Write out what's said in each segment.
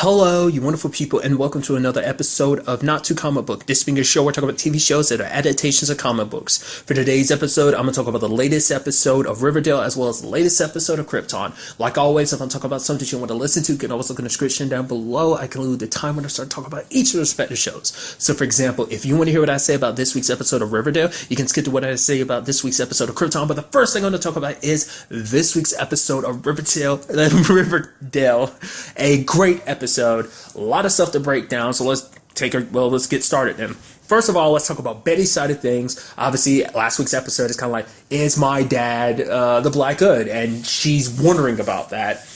Hello, you wonderful people, and welcome to another episode of Not Too Comic Book. This being a show where I talk about TV shows that are adaptations of comic books. For today's episode, I'm going to talk about the latest episode of Riverdale as well as the latest episode of Krypton. Like always, if I'm talking about something you want to listen to, you can always look in the description down below. I can include the time when I start talking about each of the respective shows. So, for example, if you want to hear what I say about this week's episode of Riverdale, you can skip to what I say about this week's episode of Krypton. But the first thing I'm going to talk about is this week's episode of Riverdale. A great episode. A lot of stuff to break down, so let's get started then. First of all, let's talk about Betty's side of things. Obviously, last week's episode is kind of like, is my dad the Black Hood? And she's wondering about that.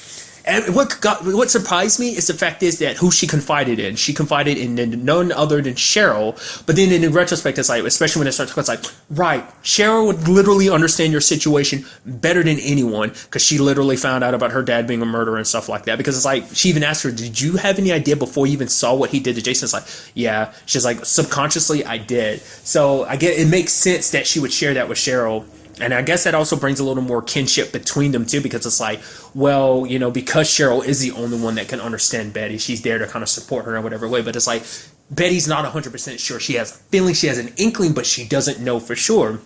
And what surprised me is the fact is that who she confided in. She confided in none other than Cheryl. But then in retrospect, it's like, especially when it starts, it's like, right, Cheryl would literally understand your situation better than anyone because she literally found out about her dad being a murderer and stuff like that. Because it's like, she even asked her, did you have any idea before you even saw what he did to Jason? It's like, yeah. She's like, subconsciously, I did. So I get it makes sense that she would share that with Cheryl. And I guess that also brings a little more kinship between them, too, because it's like, well, you know, because Cheryl is the only one that can understand Betty, she's there to kind of support her in whatever way. But it's like, Betty's not 100% sure. She has a feeling, she has an inkling, but she doesn't know for sure.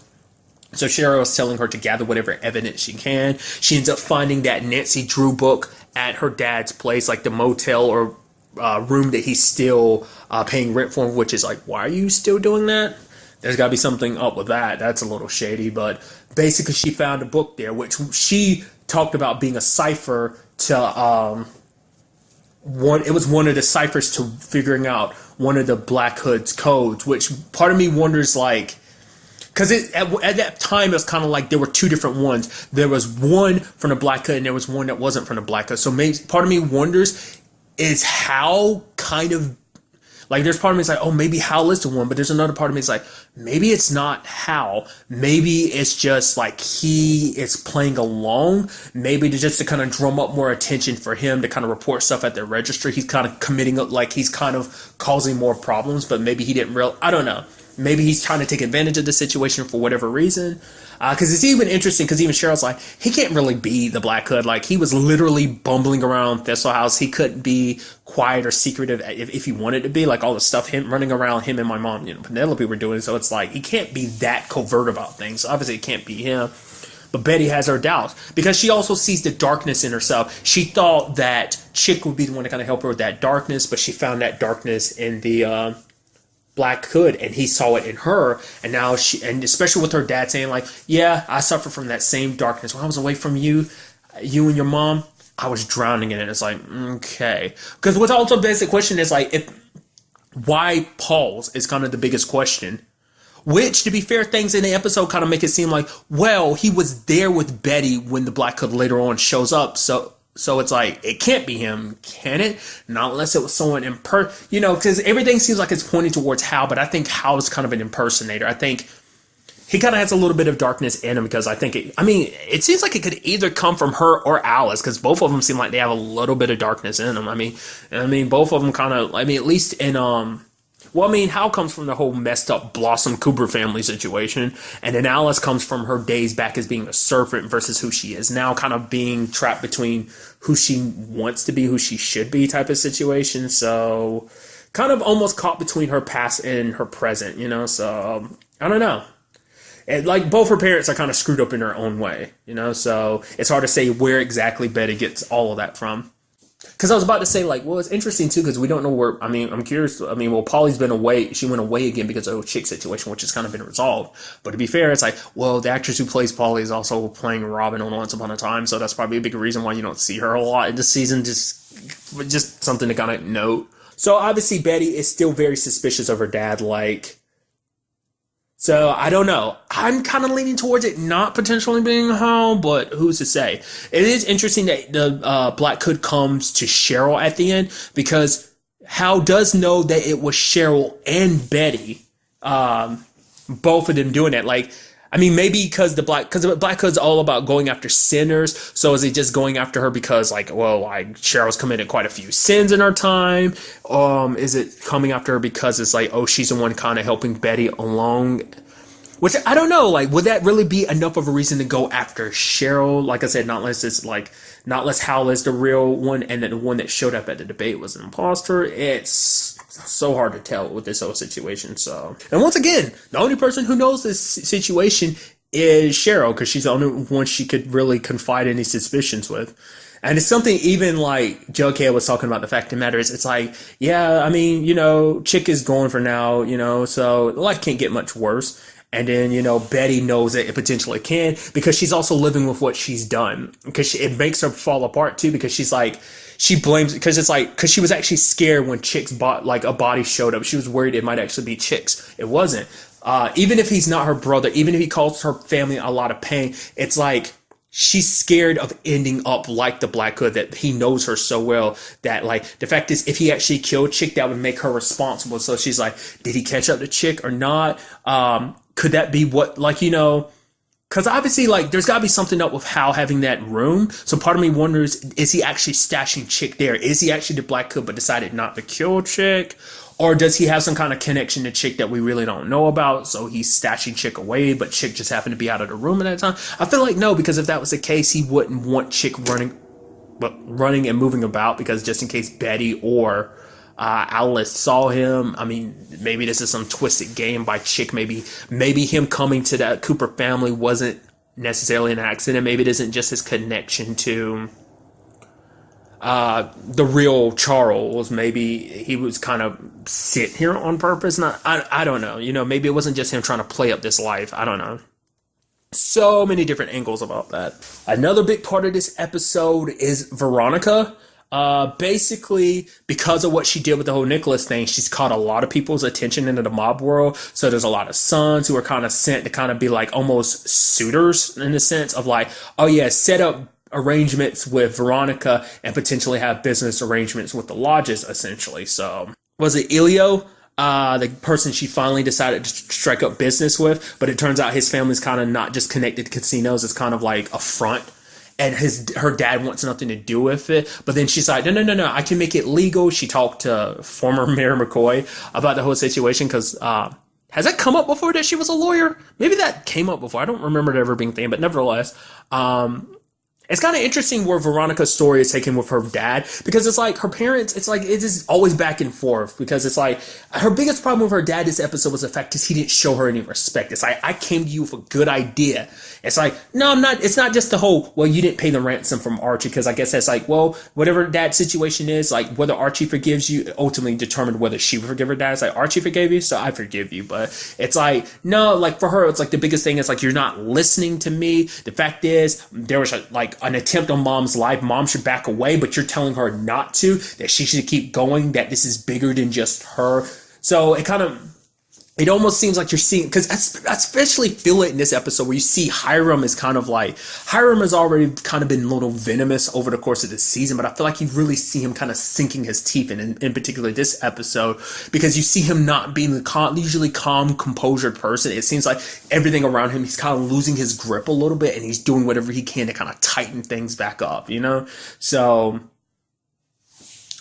So Cheryl is telling her to gather whatever evidence she can. She ends up finding that Nancy Drew book at her dad's place, like the motel or room that he's still paying rent for, which is like, why are you still doing that? There's got to be something up with that. That's a little shady. But basically, she found a book there, which she talked about being a cipher to it was one of the ciphers to figuring out one of the Black Hood's codes, which part of me wonders, like, because at that time, it was kind of like there were two different ones. There was one from the Black Hood, and there was one that wasn't from the Black Hood. So maybe part of me wonders is how kind of, like, there's part of me that's like, oh, maybe Hal is the one, but there's another part of me that's like, maybe it's not Hal. Maybe it's just like he is playing along. Maybe just to kind of drum up more attention for him to kind of report stuff at the registry. He's kind of committing, like, he's kind of causing more problems, but maybe he didn't I don't know. Maybe he's trying to take advantage of the situation for whatever reason. Because it's even interesting, because even Cheryl's like, he can't really be the Black Hood. Like, he was literally bumbling around Thistle House. He couldn't be quiet or secretive if he wanted to be. Like, all the stuff him running around, him and my mom, Penelope were doing. So it's like, he can't be that covert about things. So obviously, it can't be him. But Betty has her doubts, because she also sees the darkness in herself. She thought that Chick would be the one to kind of help her with that darkness, but she found that darkness in the Black Hood, and he saw it in her, and now and especially with her dad saying, like, yeah, I suffer from that same darkness. When I was away from you and your mom, I was drowning in it. It's like, okay. Because what's also the basic question is, like, why Paul's is kind of the biggest question. Which, to be fair, things in the episode kind of make it seem like, well, he was there with Betty when the Black Hood later on shows up, so it's like, it can't be him, can it? Not unless it was someone because everything seems like it's pointing towards Hal, but I think Hal is kind of an impersonator. I think he kind of has a little bit of darkness in him, because I think it seems like it could either come from her or Alice, because both of them seem like they have a little bit of darkness in them. I mean, both of them kind of, at least in, Hal comes from the whole messed up Blossom Cooper family situation, and then Alice comes from her days back as being a serpent versus who she is now, kind of being trapped between who she wants to be, who she should be type of situation. So kind of almost caught between her past and her present, so I don't know. And like, both her parents are kind of screwed up in their own way, so it's hard to say where exactly Betty gets all of that from. Because I was about to say, like, well, it's interesting, too, because we don't know where, I'm curious. Polly's been away. She went away again because of the Chick situation, which has kind of been resolved. But to be fair, it's like, well, the actress who plays Polly is also playing Robin on Once Upon a Time, so that's probably a big reason why you don't see her a lot in this season. Just something to kind of note. So, obviously, Betty is still very suspicious of her dad, like. So, I don't know. I'm kind of leaning towards it not potentially being Hal, but who's to say? It is interesting that the Black Hood comes to Cheryl at the end, because Hal does know that it was Cheryl and Betty, both of them doing it. Like, maybe because Black Hood's all about going after sinners, so is he just going after her because, like, well, like, Cheryl's committed quite a few sins in her time? Is it coming after her because it's like, oh, she's the one kind of helping Betty along? Which I don't know, like, would that really be enough of a reason to go after Cheryl? Like I said, not unless Hal is the real one, and then the one that showed up at the debate was an imposter. It's so hard to tell with this whole situation. So, and once again, the only person who knows this situation is Cheryl, because she's the only one she could really confide any suspicions with. And it's something even like Jughead was talking about. The fact of the matter is, it's like, yeah, I mean, Chick is gone for now, so life can't get much worse. And then, Betty knows that it potentially can, because she's also living with what she's done. Because it makes her fall apart too, because she's like, she blames, because she was actually scared when Chick's a body showed up. She was worried it might actually be Chick's. It wasn't. Even if he's not her brother, even if he caused her family a lot of pain, it's like, she's scared of ending up like the Black Hood, that he knows her so well that, like, the fact is, if he actually killed Chick, that would make her responsible. So she's like, did he catch up to Chick or not? Could that be what, because obviously, like, there's got to be something up with Hal having that room. So part of me wonders, is he actually stashing Chick there? Is he actually the Black Hood but decided not to kill Chick? Or does he have some kind of connection to Chick that we really don't know about? So he's stashing Chick away, but Chick just happened to be out of the room at that time. I feel like no, because if that was the case, he wouldn't want Chick running and moving about, because just in case Betty or Alice saw him. I mean, maybe this is some twisted game by Chick. Maybe him coming to that Cooper family wasn't necessarily an accident. Maybe it isn't just his connection to the real Charles. Maybe he was kind of sent here on purpose. I don't know. Maybe it wasn't just him trying to play up this life. I don't know. So many different angles about that. Another big part of this episode is Veronica. Basically, because of what she did with the whole Nicholas thing, she's caught a lot of people's attention into the mob world. So there's a lot of sons who are kind of sent to kind of be like almost suitors, in the sense of like, oh yeah, set up arrangements with Veronica and potentially have business arrangements with the lodges, essentially. So was it Elio? The person she finally decided to strike up business with, but it turns out his family's kind of not just connected to casinos. It's kind of like a front. And her dad wants nothing to do with it. But then she's like, no, I can make it legal. She talked to former Mayor McCoy about the whole situation, because has that come up before, that she was a lawyer? Maybe that came up before. I don't remember it ever being a thing, but nevertheless, it's kind of interesting where Veronica's story is taken with her dad, because it's like her parents, it's like it is always back and forth, because it's like her biggest problem with her dad this episode was the fact that he didn't show her any respect. It's like, I came to you with a good idea. It's like, no, I'm not. It's not just the whole, well, you didn't pay the ransom from Archie, because I guess that's like, well, whatever that situation is, like whether Archie forgives you ultimately determined whether she would forgive her dad. It's like, Archie forgave you, so I forgive you. But it's like, no, like for her, it's like the biggest thing is like, you're not listening to me. The fact is, there was an attempt on mom's life. Mom should back away, but you're telling her not to, that she should keep going, that this is bigger than just her. So it almost seems like you're seeing, because I especially feel it in this episode where you see Hiram is kind of like, Hiram has already kind of been a little venomous over the course of this season, but I feel like you really see him kind of sinking his teeth in particular this episode, because you see him not being the usually calm, composed person. It seems like everything around him, he's kind of losing his grip a little bit, and he's doing whatever he can to kind of tighten things back up, So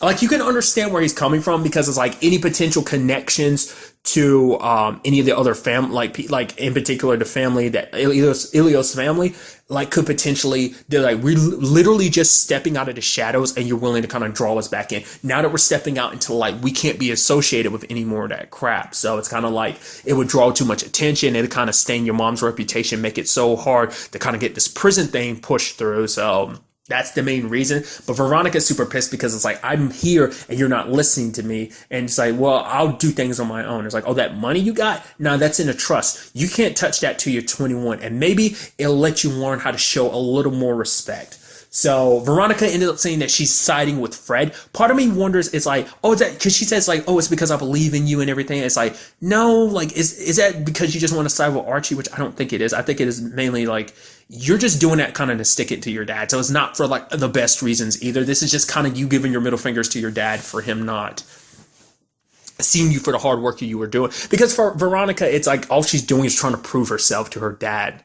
like, you can understand where he's coming from, because it's like any potential connections to any of the other family, like in particular the family that Ilios family, like could potentially, they're like, we're literally just stepping out of the shadows, and you're willing to kind of draw us back in. Now that we're stepping out into light, we can't be associated with any more of that crap. So it's kind of like it would draw too much attention. It kind of stain your mom's reputation, make it so hard to kind of get this prison thing pushed through. So that's the main reason. But Veronica's super pissed, because it's like, I'm here and you're not listening to me. And it's like, well, I'll do things on my own. It's like, oh, that money you got? No, that's in a trust. You can't touch that till you're 21. And maybe it'll let you learn how to show a little more respect. So Veronica ended up saying that she's siding with Fred. Part of me wonders, it's like, oh, is that because she says like, oh, it's because I believe in you and everything. It's like, no, like, is that because you just want to side with Archie? Which I don't think it is. I think it is mainly like, you're just doing that kind of to stick it to your dad. So it's not for like the best reasons either. This is just kind of you giving your middle fingers to your dad for him not seeing you for the hard work you were doing. Because for Veronica, it's like all she's doing is trying to prove herself to her dad.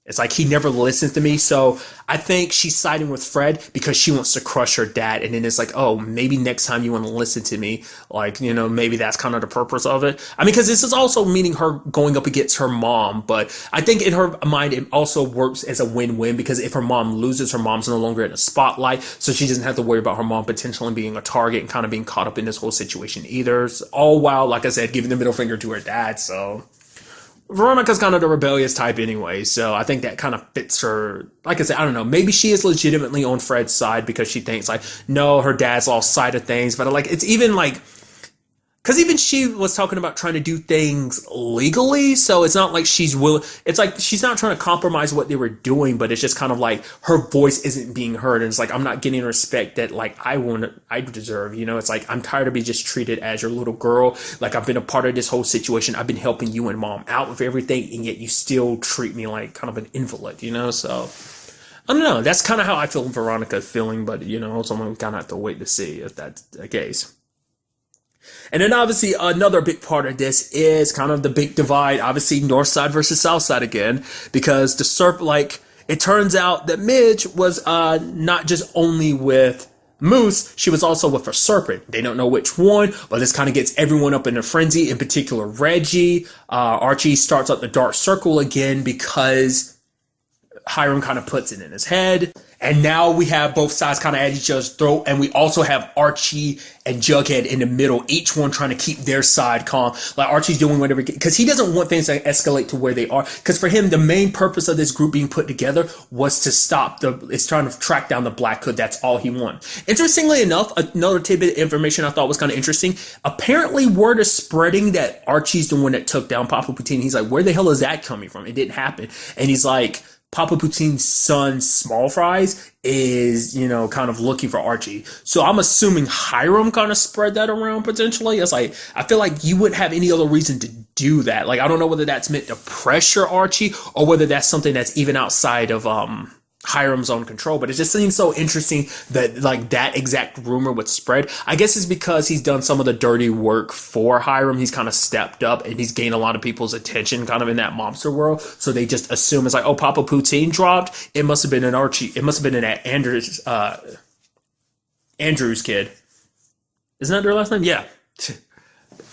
It's like he never listens to me. So I think she's siding with Fred because she wants to crush her dad. And then it's like, oh, maybe next time you want to listen to me. Like, maybe that's kind of the purpose of it. I mean, because this is also meaning her going up against her mom. But I think in her mind, it also works as a win-win because if her mom loses, her mom's no longer in the spotlight. So she doesn't have to worry about her mom potentially being a target and kind of being caught up in this whole situation either. So, all while, like I said, giving the middle finger to her dad. So Veronica's kind of the rebellious type anyway, so I think that kind of fits her. Like I said, I don't know. Maybe she is legitimately on Fred's side because she thinks like, no, her dad's lost sight of things. But like, it's even like, because even she was talking about trying to do things legally, so it's not like she's willing. It's like she's not trying to compromise what they were doing, but it's just kind of like her voice isn't being heard, and it's like I'm not getting respect that like I deserve. It's like I'm tired of being just treated as your little girl. Like I've been a part of this whole situation. I've been helping you and mom out with everything, and yet you still treat me like kind of an invalid. So I don't know. That's kind of how I feel Veronica's feeling, but someone we kind of have to wait to see if that's the case. And then obviously another big part of this is kind of the big divide, obviously north side versus south side again, because it turns out that Midge was not just only with Moose, she was also with a serpent. They don't know which one, but this kind of gets everyone up in a frenzy, in particular Reggie. Archie starts up the dark circle again because Hiram kind of puts it in his head. And now we have both sides kind of at each other's throat. And we also have Archie and Jughead in the middle, each one trying to keep their side calm. Like Archie's doing whatever, because he doesn't want things to escalate to where they are. Because for him, the main purpose of this group being put together was to it's trying to track down the Black Hood. That's all he wants. Interestingly enough, another tidbit of information I thought was kind of interesting. Apparently, word is spreading that Archie's the one that took down Papa Poutine. He's like, where the hell is that coming from? It didn't happen. And he's like, Papa Poutine's son, Small Fries, is, kind of looking for Archie. So I'm assuming Hiram kind of spread that around potentially. It's like, I feel like you wouldn't have any other reason to do that. Like, I don't know whether that's meant to pressure Archie or whether that's something that's even outside of, Hiram's own control, but it just seems so interesting that like that exact rumor would spread. I guess it's because he's done some of the dirty work for Hiram. He's kind of stepped up and he's gained a lot of people's attention kind of in that mobster world. So they just assume it's like, oh, Papa Poutine dropped. It must have been an Archie. It must have been an Andrew's kid. Isn't that their last name? Yeah.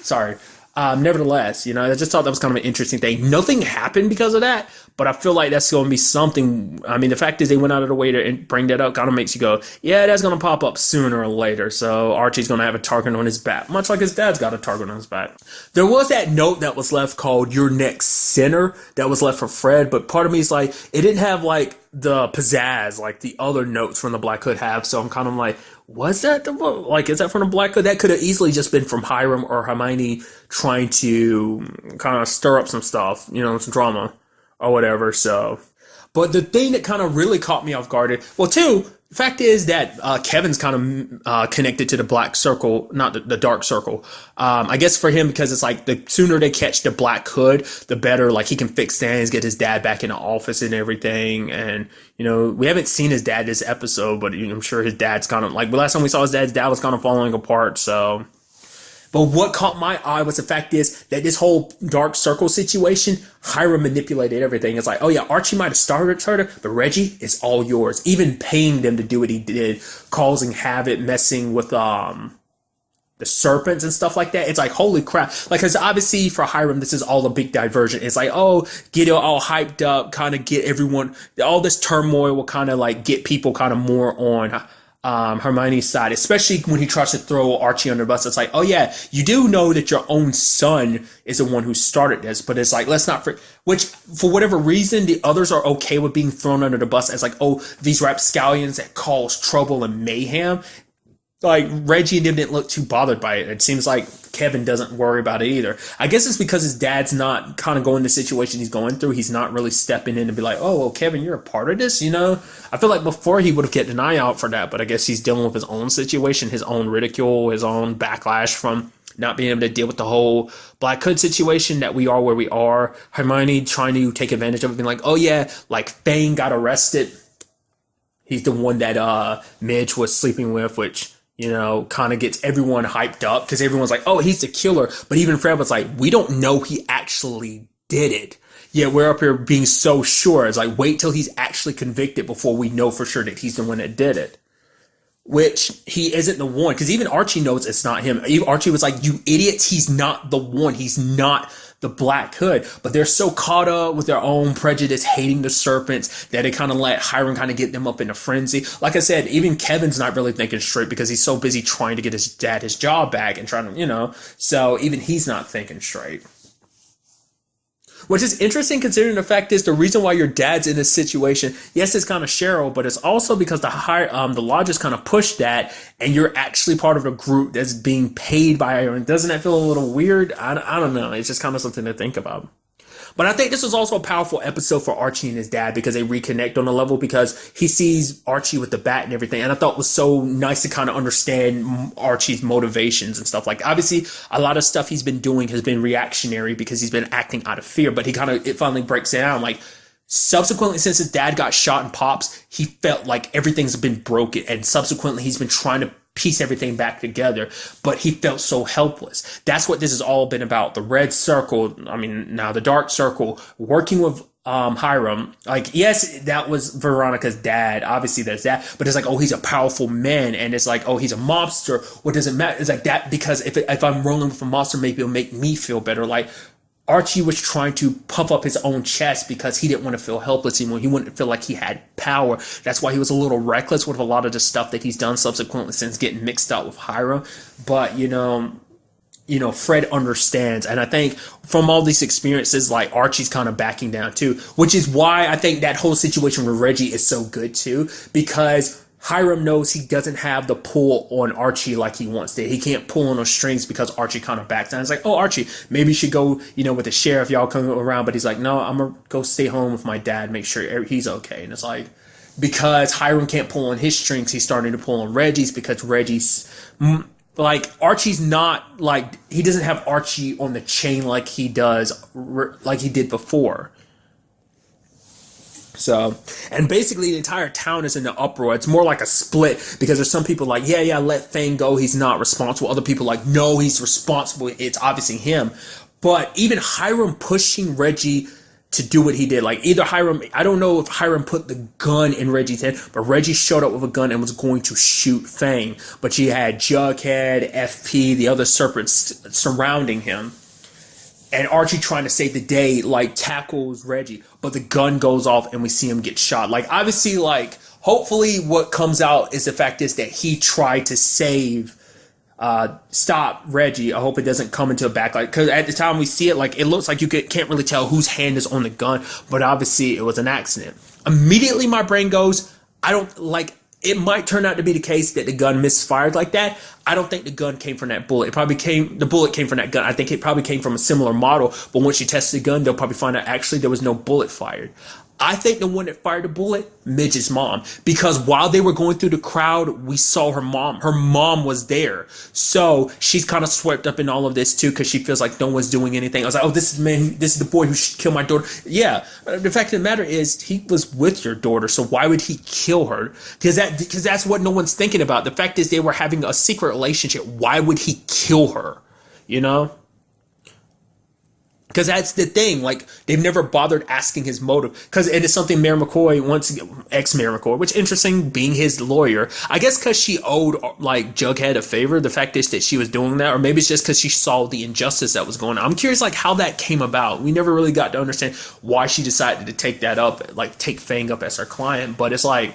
Sorry. Nevertheless, I just thought that was kind of an interesting thing. Nothing happened because of that, but I feel like that's going to be something. I mean, the fact is they went out of the way to bring that up kind of makes you go, yeah, that's going to pop up sooner or later. So Archie's going to have a target on his back, much like his dad's got a target on his back. There was that note that was left called "Your Next Sinner" that was left for Fred, but part of me is like, it didn't have like the pizzazz like the other notes from the Black Hood have. So I'm kind of like, was that is that from the Black Hood? That could have easily just been from Hiram or Hermione trying to kind of stir up some stuff, some drama or whatever. So, but the thing that kind of really caught me off guard, the fact is that Kevin's kind of connected to the black circle, not the dark circle. I guess for him, because it's like the sooner they catch the Black Hood, the better. Like he can fix things, get his dad back in the office and everything. And we haven't seen his dad this episode, but I'm sure his dad's kind of like the last time we saw his dad was kind of falling apart. So. But what caught my eye was the fact is that this whole dark circle situation, Hiram manipulated everything. It's like, oh yeah, Archie might have started her, but Reggie is all yours. Even paying them to do what he did, causing havoc, messing with the serpents and stuff like that. It's like, holy crap. Like, because obviously for Hiram, this is all a big diversion. It's like, oh, get it all hyped up, kind of get everyone, all this turmoil will kind of like get people kind of more on Hermione's side, especially when he tries to throw Archie under the bus. It's like, oh yeah, you do know that your own son is the one who started this, but it's like, let's not which for whatever reason, the others are okay with being thrown under the bus as like, oh, these rapscallions that cause trouble and mayhem. Like Reggie and them didn't look too bothered by it. It seems like Kevin doesn't worry about it either. I guess it's because his dad's not kind of going the situation he's going through. He's not really stepping in and be like, oh, well, Kevin, you're a part of this, I feel like before he would have kept an eye out for that, but I guess he's dealing with his own situation, his own ridicule, his own backlash from not being able to deal with the whole Black Hood situation, that we are where we are. Hermione trying to take advantage of it, being like, oh yeah, like Fane got arrested. He's the one that Midge was sleeping with, which kind of gets everyone hyped up because everyone's like, oh, he's the killer. But even Fred was like, we don't know he actually did it. Yeah, we're up here being so sure. It's like, wait till he's actually convicted before we know for sure that he's the one that did it. Which he isn't the one, because even Archie knows it's not him. Even Archie was like, "You idiots! He's not the one. He's not the Black Hood." But they're so caught up with their own prejudice, hating the serpents, that it kind of let Hiram kind of get them up in a frenzy. Like I said, even Kevin's not really thinking straight because he's so busy trying to get his dad his job back and trying to, so even he's not thinking straight. Which is interesting considering the fact is the reason why your dad's in this situation, yes, it's kind of Cheryl, but it's also because the lodges kind of push that, and you're actually part of the group that's being paid by Iron. Doesn't that feel a little weird? I don't know. It's just kind of something to think about. But I think this was also a powerful episode for Archie and his dad because they reconnect on a level because he sees Archie with the bat and everything. And I thought it was so nice to kind of understand Archie's motivations and stuff. Like, obviously, a lot of stuff he's been doing has been reactionary because he's been acting out of fear. But it finally breaks down. Like, subsequently, since his dad got shot in Pops, he felt like everything's been broken. And subsequently, he's been trying to piece everything back together, but he felt so helpless. That's what this has all been about. The red circle, now the dark circle, working with Hiram. Like, yes, that was Veronica's dad. Obviously, there's that. But it's like, oh, he's a powerful man. And it's like, oh, he's a mobster. What does it matter? It's like that because if I'm rolling with a monster, maybe it'll make me feel better. Like, Archie was trying to puff up his own chest because he didn't want to feel helpless anymore. He wanted to feel like he had power. That's why he was a little reckless with a lot of the stuff that he's done subsequently since getting mixed up with Hiram. But, Fred understands. And I think from all these experiences, like, Archie's kind of backing down too, which is why I think that whole situation with Reggie is so good too, because Hiram knows he doesn't have the pull on Archie like he wants to. He can't pull on those strings because Archie kind of backs down. It's like, oh, Archie, maybe you should go, with the sheriff, y'all come around. But he's like, no, I'm going to go stay home with my dad, make sure he's okay. And it's like, because Hiram can't pull on his strings, he's starting to pull on Reggie's because Reggie's, like, Archie's not, like, he doesn't have Archie on the chain like he did before. So, and basically the entire town is in the uproar. It's more like a split because there's some people like, yeah, let Fang go. He's not responsible. Other people like, no, he's responsible. It's obviously him. But even Hiram pushing Reggie to do what he did, like either Hiram, I don't know if Hiram put the gun in Reggie's head, but Reggie showed up with a gun and was going to shoot Fang. But you had Jughead, FP, the other serpents surrounding him. And Archie trying to save the day, like, tackles Reggie. But the gun goes off and we see him get shot. Like, obviously, like, hopefully what comes out is the fact is that he tried to stop Reggie. I hope it doesn't come into a backlight. Because at the time we see it, like, it looks like you can't really tell whose hand is on the gun. But obviously it was an accident. Immediately my brain goes, it might turn out to be the case that the gun misfired like that. I don't think the gun came from that bullet. The bullet came from that gun. I think it probably came from a similar model, but once you test the gun, they'll probably find out actually there was no bullet fired. I think the one that fired the bullet, Midge's mom, because while they were going through the crowd, we saw her mom. Her mom was there. So she's kind of swept up in all of this too, because she feels like no one's doing anything. I was like, oh, this is the boy who should kill my daughter. Yeah. The fact of the matter is he was with your daughter. So why would he kill her? Because that's what no one's thinking about. The fact is they were having a secret relationship. Why would he kill her? Because that's the thing, like, they've never bothered asking his motive. Because it is something Mayor McCoy wants, ex-Mayor McCoy, which interesting, being his lawyer. I guess because she owed, like, Jughead a favor, the fact is that she was doing that. Or maybe it's just because she saw the injustice that was going on. I'm curious, like, how that came about. We never really got to understand why she decided to take that up, like, take Fang up as her client. But it's like,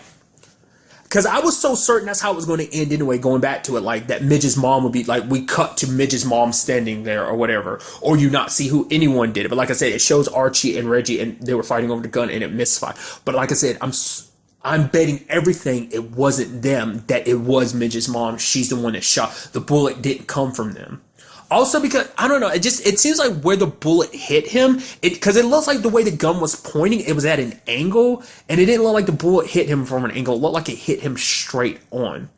because I was so certain that's how it was going to end anyway, going back to it, like, that Midge's mom would be, like, we cut to Midge's mom standing there or whatever, or you not see who anyone did it. But like I said, it shows Archie and Reggie, and they were fighting over the gun, and it misfired. But like I said, I'm betting everything it wasn't them, that it was Midge's mom. She's the one that shot. The bullet didn't come from them. Also because, I don't know, it seems like where the bullet hit him, because it looks like the way the gun was pointing, it was at an angle, and it didn't look like the bullet hit him from an angle. It looked like it hit him straight on.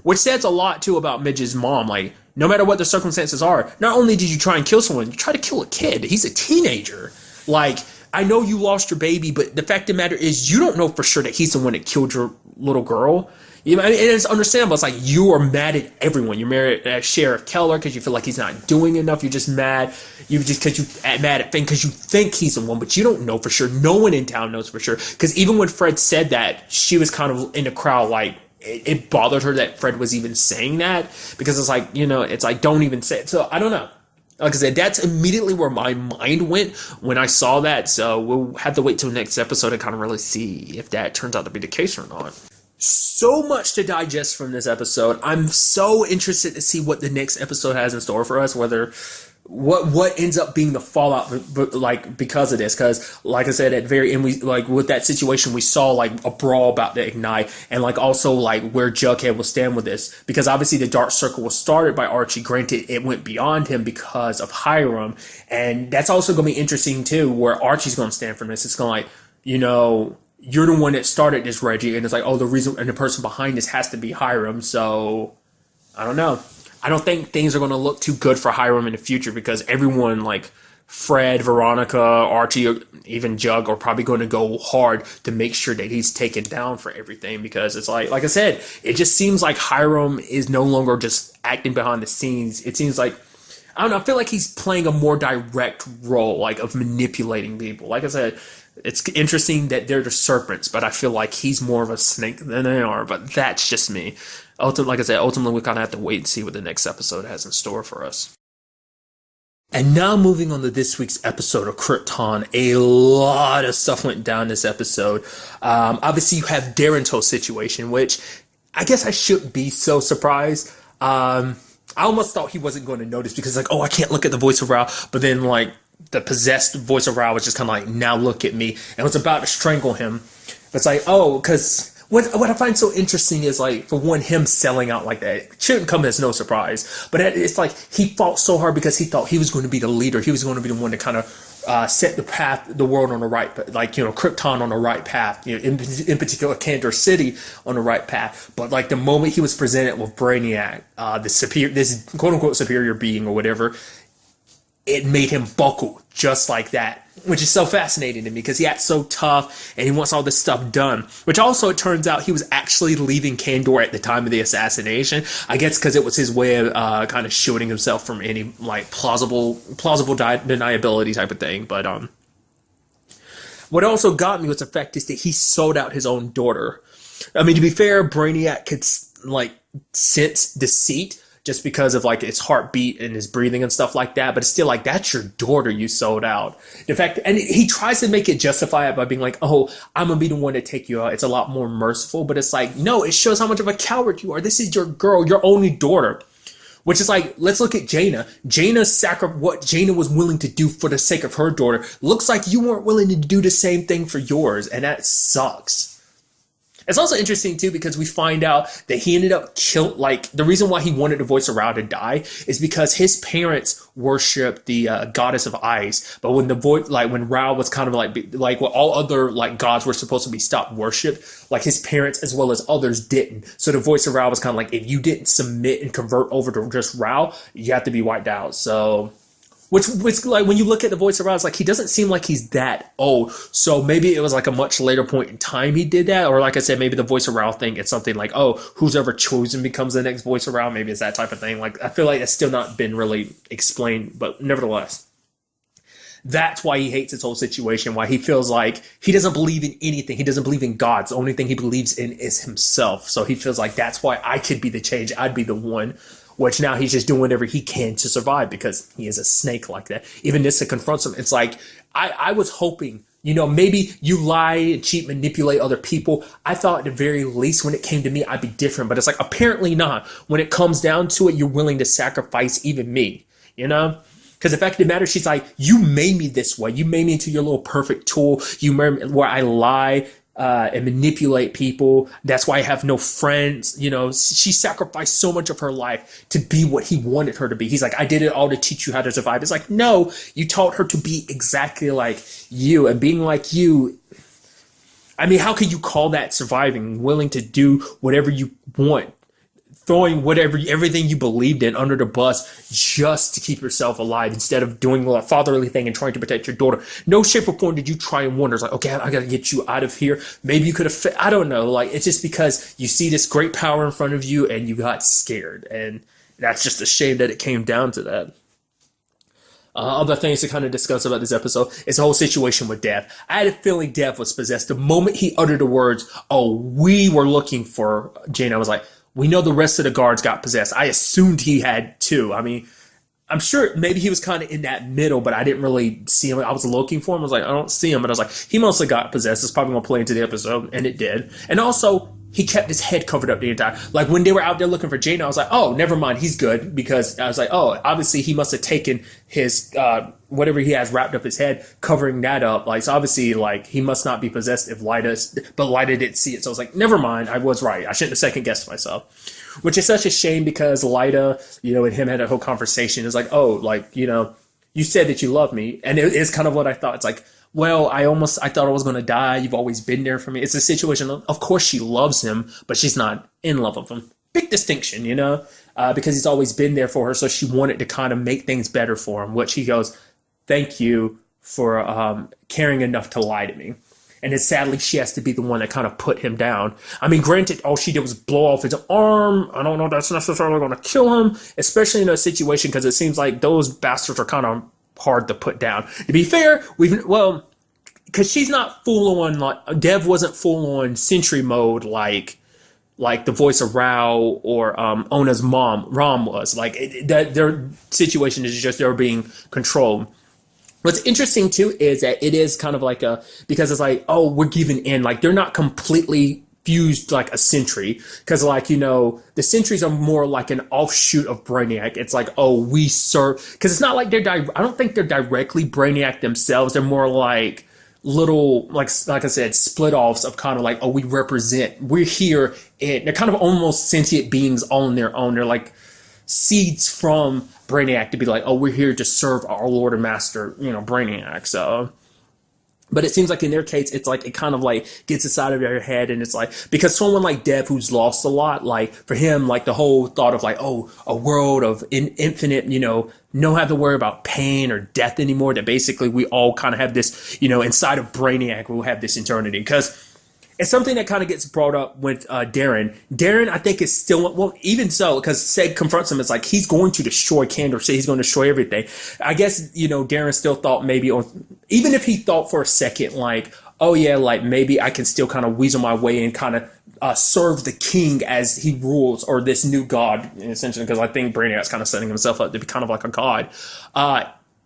Which says a lot, too, about Midge's mom. Like, no matter what the circumstances are, not only did you try and kill someone, you tried to kill a kid. He's a teenager. Like, I know you lost your baby, but the fact of the matter is you don't know for sure that he's the one that killed your little girl. You know, I mean, and it's understandable. It's like you are mad at everyone. You're mad at Sheriff Keller because you feel like he's not doing enough. You're just mad. You just because you mad at Finn because you think he's the one, but you don't know for sure. No one in town knows for sure. Because even when Fred said that, she was kind of in the crowd like it bothered her that Fred was even saying that because it's like, you know, it's like don't even say it. So I don't know. Like I said, that's immediately where my mind went when I saw that. So we'll have to wait till next episode to kind of really see if that turns out to be the case or not. So much to digest from this episode. I'm so interested to see what the next episode has in store for us, whether what ends up being the fallout, but like because of this, because like I said at the very end, we like with that situation we saw like a brawl about to ignite, and like also like where Jughead will stand with this, because obviously the Dark Circle was started by Archie. Granted, it went beyond him because of Hiram, and that's also going to be interesting too, where Archie's going to stand from this. It's going to like, you know, you're the one that started this, Reggie, and it's like, oh, the reason and the person behind this has to be Hiram. So I don't know. I don't think things are going to look too good for Hiram in the future, because everyone like Fred, Veronica, Archie, even Jug are probably going to go hard to make sure that he's taken down for everything, because it's like I said, it just seems like Hiram is no longer just acting behind the scenes. It seems like, I don't know, I feel like he's playing a more direct role, like of manipulating people. Like I said, it's interesting that they're the serpents, but I feel like he's more of a snake than they are, but that's just me. Like I said, ultimately we kind of have to wait and see what the next episode has in store for us. And now moving on to this week's episode of Krypton, a lot of stuff went down this episode. Obviously you have Darren's whole situation, which I guess I shouldn't be so surprised. I almost thought he wasn't going to notice, because like, oh, I can't look at the voice of Ra, but then like the possessed voice of Ra was just kind of like, now look at me, and was about to strangle him. It's like, oh, because what I find so interesting is, like, for one, him selling out like that, it shouldn't come as no surprise. But it's like he fought so hard because he thought he was going to be the leader. He was going to be the one to kind of set the path, the world on the right, like, you know, Krypton on the right path, you know, in particular Kansas City on the right path. But like the moment he was presented with Brainiac, this quote unquote superior being or whatever, it made him buckle just like that, which is so fascinating to me, because he acts so tough and he wants all this stuff done. Which also, it turns out he was actually leaving Kandor at the time of the assassination. I guess because it was his way of kind of shielding himself from any like plausible deniability type of thing. But what also got me was the fact is that he sold out his own daughter. I mean, to be fair, Brainiac could like sense deceit, just because of like its heartbeat and his breathing and stuff like that. But it's still like, that's your daughter you sold out. In fact, and he tries to make it justify it by being like, oh, I'm going to be the one to take you out. It's a lot more merciful. But it's like, no, it shows how much of a coward you are. This is your girl, your only daughter. Which is like, let's look at Jaina. What Jaina was willing to do for the sake of her daughter. Looks like you weren't willing to do the same thing for yours. And that sucks. It's also interesting, too, because we find out that he ended up like, the reason why he wanted the voice of Ra to die is because his parents worshiped the goddess of ice. But when when Ra was kind of like what all other like gods were supposed to be stopped worship, like his parents as well as others didn't. So the voice of Ra was kind of like, if you didn't submit and convert over to just Ra, you have to be wiped out. So... Which like when you look at the voice of Ra, it's like he doesn't seem like he's that old. So maybe it was like a much later point in time he did that, or like I said, maybe the voice of Ra thing, it's something like, oh, who's ever chosen becomes the next voice of Ra. Maybe it's that type of thing. Like I feel like it's still not been really explained, but nevertheless, that's why he hates this whole situation. Why he feels like he doesn't believe in anything. He doesn't believe in God. The only thing he believes in is himself. So he feels like that's why I could be the change. I'd be the one. Which now he's just doing whatever he can to survive, because he is a snake like that. Even Nissa confronts him. It's like, I was hoping, you know, maybe you lie and cheat, manipulate other people. I thought at the very least when it came to me, I'd be different. But it's like, apparently not. When it comes down to it, you're willing to sacrifice even me, you know? Because the fact of the matter, she's like, you made me this way. You made me into your little perfect tool. You made me where I lie and manipulate people. That's why I have no friends. You know, she sacrificed so much of her life to be what he wanted her to be. He's like, I did it all to teach you how to survive. It's like, no, you taught her to be exactly like you, and being like you. I mean, how could you call that surviving? Willing to do whatever you want throwing everything you believed in under the bus just to keep yourself alive instead of doing a fatherly thing and trying to protect your daughter. No shape or form did you try and wonder, it's like, okay, I got to get you out of here. Maybe you could have, I don't know. Like, it's just because you see this great power in front of you and you got scared. And that's just a shame that it came down to that. Other things to kind of discuss about this episode is the whole situation with Dev. I had a feeling Dev was possessed. The moment he uttered the words, "Oh, we were looking for Jane," I was like, we know the rest of the guards got possessed. I assumed he had too. I mean, I'm sure maybe he was kind of in that middle, but I didn't really see him. I was looking for him. I was like, I don't see him. But I was like, he mostly got possessed. It's probably going to play into the episode. And it did. And also, he kept his head covered up the entire, like when they were out there looking for Jane, I was like, oh, never mind. He's good. Because I was like, oh, obviously he must have taken his, whatever he has wrapped up his head, covering that up. Like, so obviously, like, he must not be possessed if but Lyta didn't see it. So I was like, never mind. I was right. I shouldn't have second guessed myself. Which is such a shame because Lyta, and him had a whole conversation. It's like, oh, like, you said that you love me. And it is kind of what I thought. It's like, well, I thought I was going to die. You've always been there for me. It's a situation of course she loves him, but she's not in love with him. Big distinction, because he's always been there for her. So she wanted to kind of make things better for him, which he goes, thank you for caring enough to lie to me. And then sadly, she has to be the one that kind of put him down. I mean, granted, all she did was blow off his arm. I don't know if that's necessarily going to kill him, especially in a situation because it seems like those bastards are kind of hard to put down. To be fair, because she's not full on, like, Dev wasn't full on sentry mode like the voice of Rao or Ona's mom, Ram was. Like, their situation is just they're being controlled. What's interesting too is that it is kind of like because it's like, oh, we're giving in. Like, they're not completely fused like a sentry. Because, like, the sentries are more like an offshoot of Brainiac. It's like, oh, we serve. Because it's not like I don't think they're directly Brainiac themselves. They're more like little, like I said, split offs of kind of like, oh, we're here. And they're kind of almost sentient beings on their own. They're like seeds from Brainiac to be like, oh, we're here to serve our Lord and Master, Brainiac. So, but it seems like in their case, it's like it kind of like gets inside of their head, and it's like because someone like Dev who's lost a lot, like for him, like the whole thought of like, oh, a world of infinite, no have to worry about pain or death anymore. That basically we all kind of have this, inside of Brainiac, we'll have this eternity because. It's something that kind of gets brought up with Darren. Darren, I think, is still, well, even so, because Seg confronts him, it's like he's going to destroy Kandor, so he's going to destroy everything. I guess, Darren still thought maybe, even if he thought for a second, like, oh yeah, like maybe I can still kind of weasel my way and kind of serve the king as he rules, or this new god, essentially, because I think Brainiac's kind of setting himself up to be kind of like a god.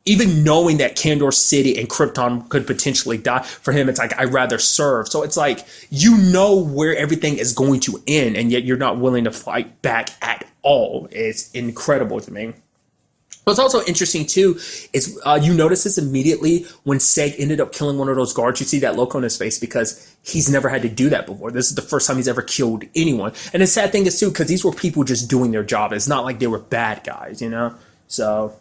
Even knowing that Kandor City and Krypton could potentially die, for him, it's like, I'd rather serve. So it's like, where everything is going to end, and yet you're not willing to fight back at all. It's incredible to me. What's also interesting, too, is you notice this immediately when Seg ended up killing one of those guards. You see that look on his face because he's never had to do that before. This is the first time he's ever killed anyone. And the sad thing is, too, because these were people just doing their job. It's not like they were bad guys, So...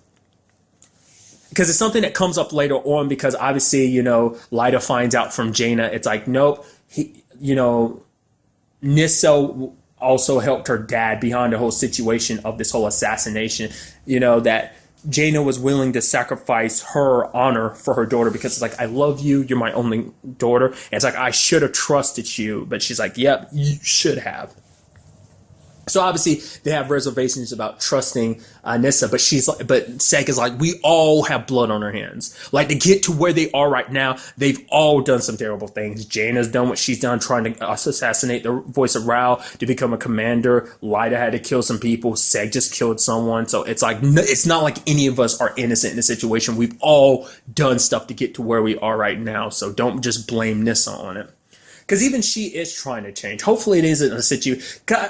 because it's something that comes up later on because obviously, Lyta finds out from Jaina. It's like, nope, Nisso also helped her dad behind the whole situation of this whole assassination, that Jaina was willing to sacrifice her honor for her daughter because it's like, I love you. You're my only daughter. And it's like, I should have trusted you. But she's like, yep, you should have. So obviously they have reservations about trusting Nissa, but Seg is like, we all have blood on our hands. Like, to get to where they are right now, they've all done some terrible things. Jaina's done what she's done, trying to assassinate the voice of Rao to become a commander. Lyta had to kill some people. Seg just killed someone. So it's like, it's not like any of us are innocent in the situation. We've all done stuff to get to where we are right now. So don't just blame Nissa on it. Because even she is trying to change. Hopefully it isn't a situation.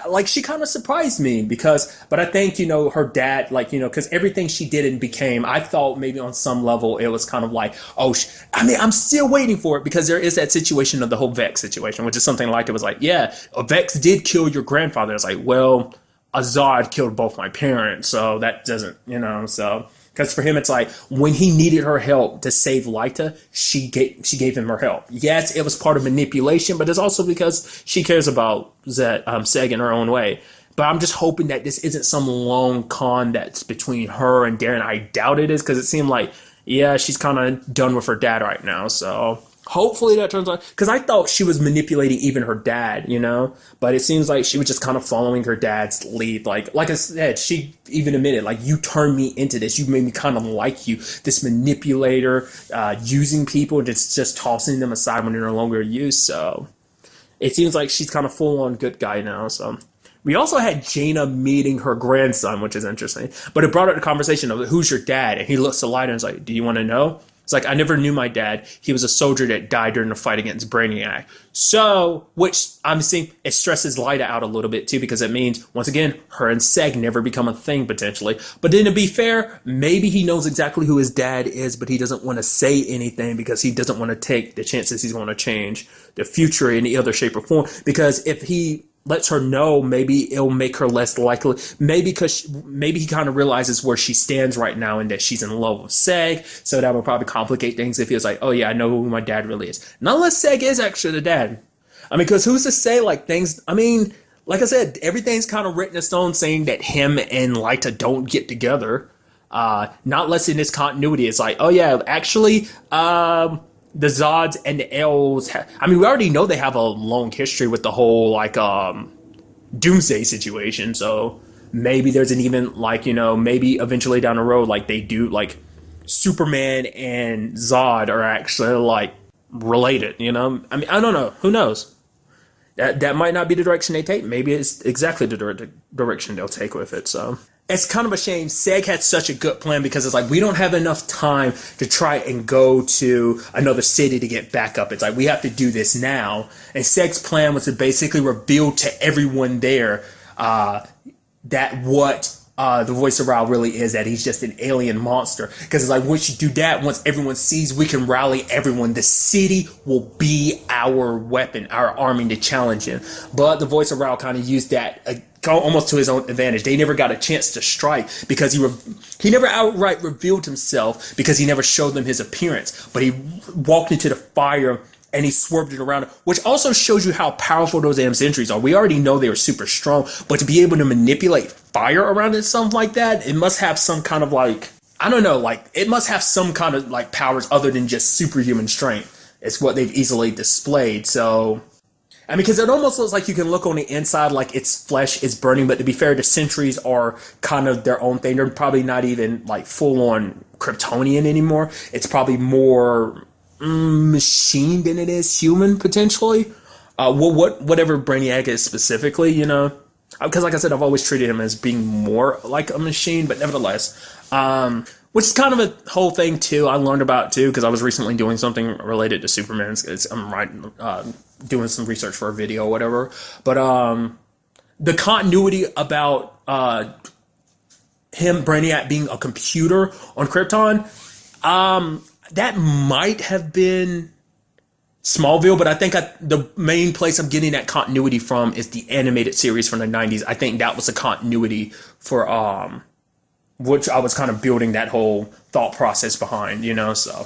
Like, she kind of surprised me but I think, her dad, like, because everything she did and became, I thought maybe on some level it was kind of like, I'm still waiting for it because there is that situation of the whole Vex situation, which is something like, it was like, yeah, Vex did kill your grandfather. It's like, well, Azad killed both my parents, so that doesn't, so... Because for him, it's like, when he needed her help to save Lyta, she gave him her help. Yes, it was part of manipulation, but it's also because she cares about Seg in her own way. But I'm just hoping that this isn't some long con that's between her and Darren. I doubt it is, because it seemed like, yeah, she's kind of done with her dad right now. So hopefully that turns out, because I thought she was manipulating even her dad, you know, but it seems like she was just kind of following her dad's lead. Like I said, she even admitted, like, you turned me into this. You made me kind of like you, this manipulator, using people, just tossing them aside when they're no longer used. So it seems like she's kind of full on good guy now. So we also had Jaina meeting her grandson, which is interesting, but it brought up the conversation of who's your dad, and he looks to Lyta and is like, do you want to know? It's like, I never knew my dad. He was a soldier that died during the fight against Brainiac. So, which I'm seeing, it stresses Lyta out a little bit too, because it means, once again, her and Seg never become a thing potentially. But then to be fair, maybe he knows exactly who his dad is, but he doesn't want to say anything because he doesn't want to take the chances he's going to change the future in any other shape or form. Because if he lets her know, maybe it'll make her less likely. Maybe he kind of realizes where she stands right now and that she's in love with Seg. So that would probably complicate things if he was like, oh yeah, I know who my dad really is. Not unless Seg is actually the dad. I mean, because who's to say, like, things, I mean, like I said, everything's kind of written in stone saying that him and Lyta don't get together. Not less in this continuity. It's like, oh yeah, actually, the Zods and the Elves, I mean, we already know they have a long history with the whole, like, Doomsday situation, so maybe there's an even, like, you know, maybe eventually down the road, like, they do, like, Superman and Zod are actually, like, related, you know? I mean, I don't know. Who knows? That might not be the direction they take. Maybe it's exactly the direction they'll take with it, so it's kind of a shame. Seg had such a good plan, because it's like, we don't have enough time to try and go to another city to get back up. It's like, we have to do this now. And Seg's plan was to basically reveal to everyone there that what the voice of Ra really is, that he's just an alien monster. Because it's like, once you do that, once everyone sees we can rally everyone, the city will be our weapon, our army to challenge him. But the voice of Ra kind of used that almost to his own advantage. They never got a chance to strike because he never outright revealed himself, because he never showed them his appearance. But he walked into the fire and he swerved it around, which also shows you how powerful those damn sentries are. We already know they were super strong, but to be able to manipulate fire around it, something like that, it must have some kind of, like, I don't know, like, it must have some kind of, like, powers other than just superhuman strength. It's what they've easily displayed. So, I mean, because it almost looks like you can look on the inside like its flesh is burning, but to be fair, the sentries are kind of their own thing. They're probably not even, like, full-on Kryptonian anymore. It's probably more machine than it is human, potentially. Whatever Brainiac is specifically, you know, because like I said, I've always treated him as being more like a machine, but nevertheless, which is kind of a whole thing too. I learned about too, because I was recently doing something related to Superman. I'm writing, doing some research for a video or whatever, but the continuity about him, Brainiac, being a computer on Krypton, that might have been Smallville, but I think the main place I'm getting that continuity from is the animated series from the 90s. I think that was a continuity for which I was kind of building that whole thought process behind, you know. So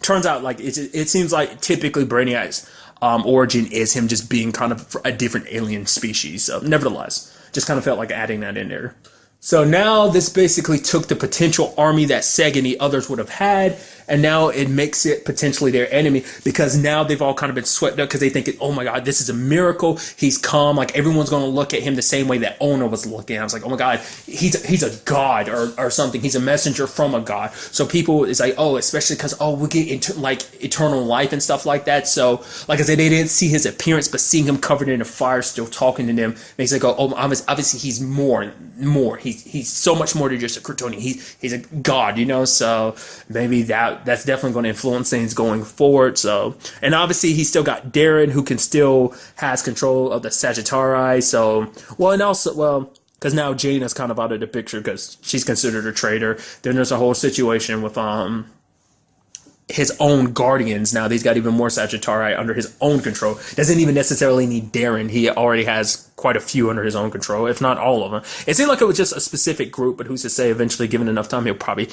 turns out, like, it seems like typically Brainiac's origin is him just being kind of a different alien species. So nevertheless, just kind of felt like adding that in there. So now this basically took the potential army that Seg and the others would have had, and now it makes it potentially their enemy, because now they've all kind of been swept up because they think, oh my God, this is a miracle. He's calm. Like, everyone's going to look at him the same way that Ona was looking. I was like, oh my God, he's a god or something. He's a messenger from a god. So people is like, oh, especially because, oh, we get like eternal life and stuff like that. So like I said, they didn't see his appearance, but seeing him covered in a fire, still talking to them, makes it go, oh, obviously he's more. He's so much more than just a Kryptonian. He's a god, you know. So maybe that's definitely going to influence things going forward. So, and obviously he's still got Darren, who can still has control of the Sagittari. So, well, and also, well, because now Jaina's kind of out of the picture because she's considered a traitor. Then there's a whole situation with his own guardians. Now he's got even more Sagittari under his own control. Doesn't even necessarily need Darren. He already has quite a few under his own control, if not all of them. It seemed like it was just a specific group, but who's to say eventually, given enough time, he'll probably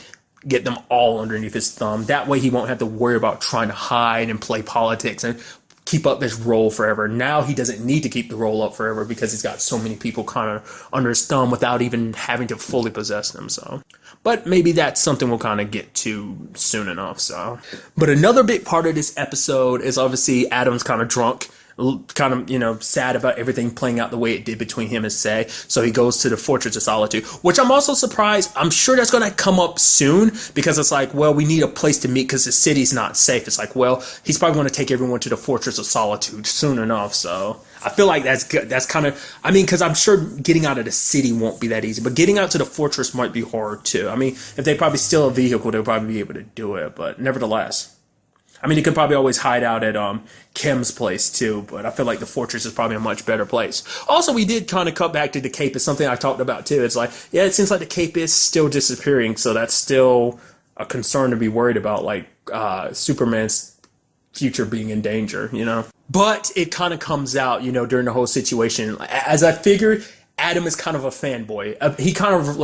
get them all underneath his thumb. That way he won't have to worry about trying to hide and play politics and keep up this role forever. Now he doesn't need to keep the role up forever because he's got so many people kind of under his thumb without even having to fully possess them. So, but maybe that's something we'll kind of get to soon enough. So, but another big part of this episode is obviously Adam's kind of drunk, kind of, sad about everything playing out the way it did between him and Say. So he goes to the Fortress of Solitude, which I'm also surprised. I'm sure that's going to come up soon because it's like, well, we need a place to meet because the city's not safe. It's like, well, he's probably going to take everyone to the Fortress of Solitude soon enough. So I feel like that's good. That's kind of, because I'm sure getting out of the city won't be that easy, but getting out to the fortress might be hard too. If they probably steal a vehicle, they'll probably be able to do it, but nevertheless. He could probably always hide out at Kim's place too, but I feel like the fortress is probably a much better place. Also, we did kind of cut back to the cape. It's something I talked about too. It's like, yeah, it seems like the cape is still disappearing, so that's still a concern to be worried about, like Superman's future being in danger, But it kind of comes out, during the whole situation. As I figured, Adam is kind of a fanboy. He kind of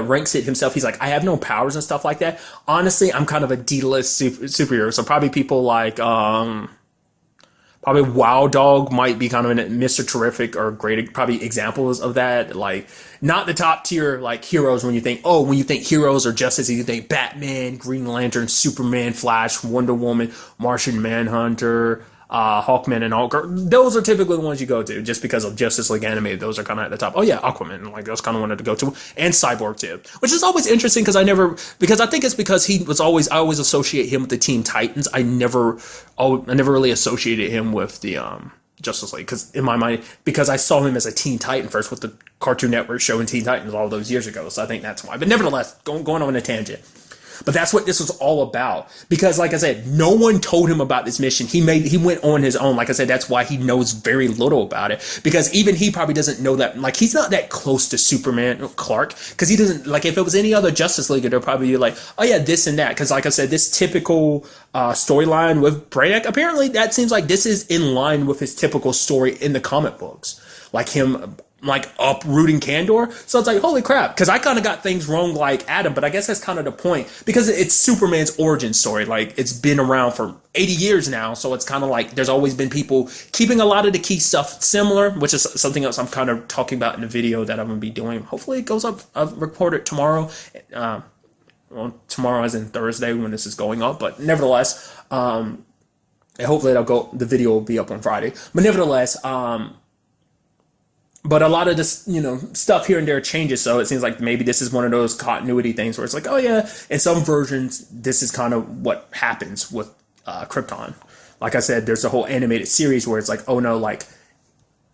ranks it himself. He's like, I have no powers and stuff like that. Honestly, I'm kind of a D-list superhero. So probably people like, probably Wild Dog might be kind of Mr. Terrific or great, probably examples of that. Like, not the top tier, like, heroes when you think heroes or Justice League, you think Batman, Green Lantern, Superman, Flash, Wonder Woman, Martian Manhunter, Hawkman and Hulk. Those are typically the ones you go to just because of Justice League animated. Those are kind of at the top. Oh yeah, Aquaman, like those kind of wanted to go to, and Cyborg too, which is always interesting because I think it's because I always associate him with the Teen Titans. I never really associated him with the Justice League because in my mind, because I saw him as a Teen Titan first with the Cartoon Network showing Teen Titans all those years ago. So I think that's why. But nevertheless, going on a tangent. But that's what this was all about. Because, like I said, no one told him about this mission. He went on his own. Like I said, that's why he knows very little about it. Because even he probably doesn't know that. Like, he's not that close to Superman or Clark. Because he doesn't, like, if it was any other Justice League, they'll probably be like, oh yeah, this and that. Because, like I said, this typical storyline with Brainiac, apparently that seems like this is in line with his typical story in the comic books. Like him uprooting Kandor. So it's like, holy crap. Because I kind of got things wrong like Adam, but I guess that's kind of the point. Because it's Superman's origin story. Like, it's been around for 80 years now. So it's kind of like there's always been people keeping a lot of the key stuff similar, which is something else I'm kind of talking about in the video that I'm going to be doing. Hopefully it goes up. I'll record it tomorrow. Tomorrow as in Thursday when this is going up. But nevertheless, and hopefully the video will be up on Friday. But nevertheless, but a lot of this, stuff here and there changes. So it seems like maybe this is one of those continuity things where it's like, oh yeah, in some versions, this is kind of what happens with Krypton. Like I said, there's a whole animated series where it's like, oh no, like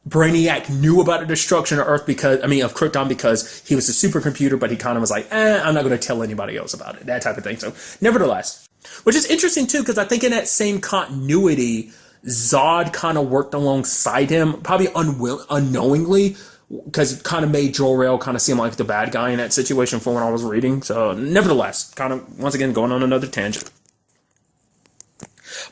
Brainiac knew about the destruction of Krypton because he was a supercomputer, but he kind of was like, I'm not going to tell anybody else about it, that type of thing. So nevertheless, which is interesting too, because I think in that same continuity, Zod kind of worked alongside him, probably unknowingly, because it kind of made Jor-El kind of seem like the bad guy in that situation from when I was reading. So, nevertheless, kind of, once again, going on another tangent.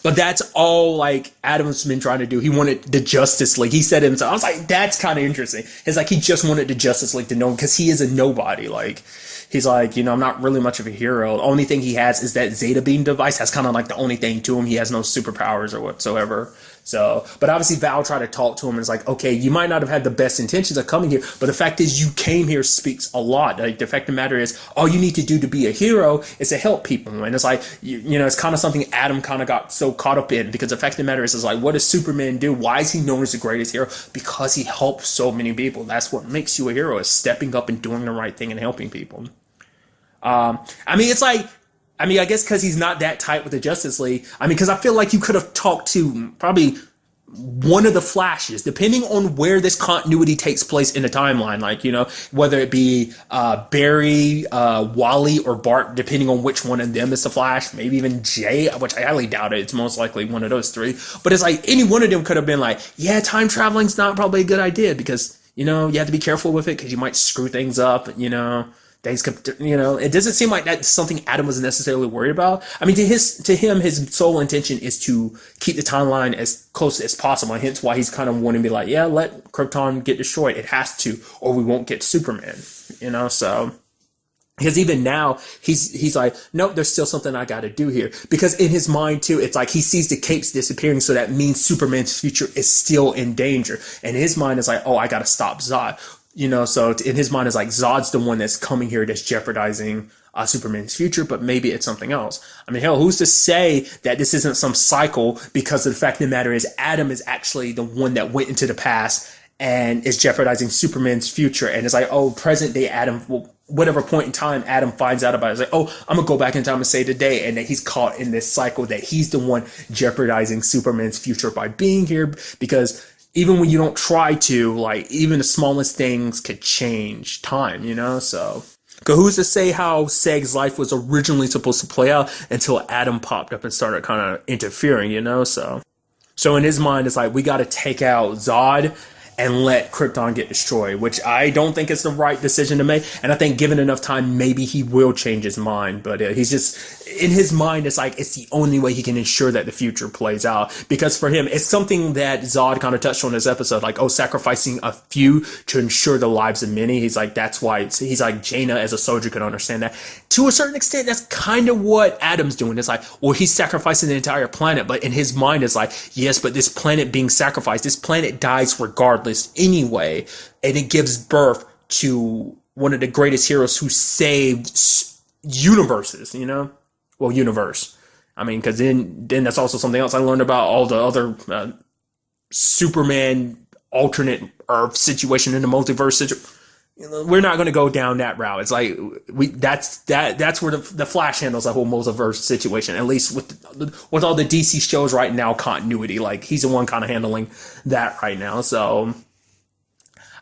But that's all, like, Adam's been trying to do. He wanted the Justice League. He said it himself. I was like, that's kind of interesting. It's like he just wanted the Justice League to know him because he is a nobody. Like, he's like, I'm not really much of a hero. The only thing he has is that Zeta Beam device. That's kind of like the only thing to him. He has no superpowers or whatsoever. So, but obviously Val tried to talk to him and it's like, okay, you might not have had the best intentions of coming here, but the fact is you came here speaks a lot. Like, the fact of the matter is all you need to do to be a hero is to help people. And it's like, it's kind of something Adam kind of got so caught up in, because the fact of the matter is like, what does Superman do? Why is he known as the greatest hero? Because he helps so many people. That's what makes you a hero, is stepping up and doing the right thing and helping people. It's like, I guess because he's not that tight with the Justice League. Because I feel like you could have talked to probably one of the Flashes, depending on where this continuity takes place in the timeline. Like, whether it be Barry, Wally, or Bart, depending on which one of them is the Flash. Maybe even Jay, which I highly doubt it. It's most likely one of those three. But it's like any one of them could have been like, yeah, time traveling's not probably a good idea because, you have to be careful with it because you might screw things up, things could, it doesn't seem like that's something Adam was necessarily worried about. To him, his sole intention is to keep the timeline as close as possible. And hence why he's kind of wanting to be like, yeah, let Krypton get destroyed. It has to, or we won't get Superman, so. Because even now, he's like, nope, there's still something I got to do here. Because in his mind, too, it's like he sees the capes disappearing, so that means Superman's future is still in danger. And his mind is like, oh, I got to stop Zod. So in his mind, it's like Zod's the one that's coming here that's jeopardizing Superman's future, but maybe it's something else. I mean, hell, who's to say that this isn't some cycle? Because the fact of the matter is, Adam is actually the one that went into the past and is jeopardizing Superman's future. And it's like, oh, present day Adam, well, whatever point in time Adam finds out about it, it's like, oh, I'm gonna go back in time and say today, and that he's caught in this cycle that he's the one jeopardizing Superman's future by being here. Because even when you don't try to, like, even the smallest things could change time, so. Cause who's to say how Seg's life was originally supposed to play out until Adam popped up and started kind of interfering, So in his mind, it's like, we got to take out Zod and let Krypton get destroyed, which I don't think is the right decision to make. And I think given enough time, maybe he will change his mind. But he's just, in his mind, it's like, it's the only way he can ensure that the future plays out. Because for him, it's something that Zod kind of touched on in this episode, like, oh, sacrificing a few to ensure the lives of many. He's like, that's why he's like, Jaina as a soldier could understand that. To a certain extent, that's kind of what Adam's doing. It's like, well, he's sacrificing the entire planet. But in his mind, it's like, yes, but this planet being sacrificed, this planet dies regardless anyway, and it gives birth to one of the greatest heroes who saved universes, well, universe. I mean, because then that's also something else I learned about all the other Superman alternate Earth situation in the multiverse situation. We're not going to go down that route. It's like that's where the Flash handles that whole multiverse situation. At least with all the DC shows right now, continuity. Like, he's the one kind of handling that right now. So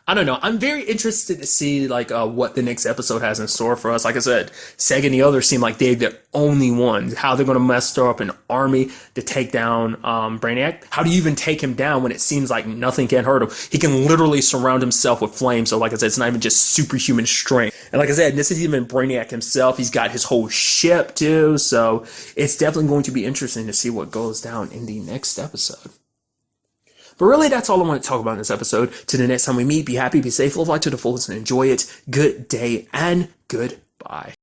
I don't know. I'm very interested to see what the next episode has in store for us. Like I said, Seg and the others seem like they're the only ones. How they're going to muster up an army to take down Brainiac? How do you even take him down when it seems like nothing can hurt him? He can literally surround himself with flames. So like I said, it's not even just superhuman strength. And like I said, this is even Brainiac himself. He's got his whole ship too. So it's definitely going to be interesting to see what goes down in the next episode. But really, that's all I want to talk about in this episode. Till the next time we meet, be happy, be safe, live life to the fullest, and enjoy it. Good day and goodbye.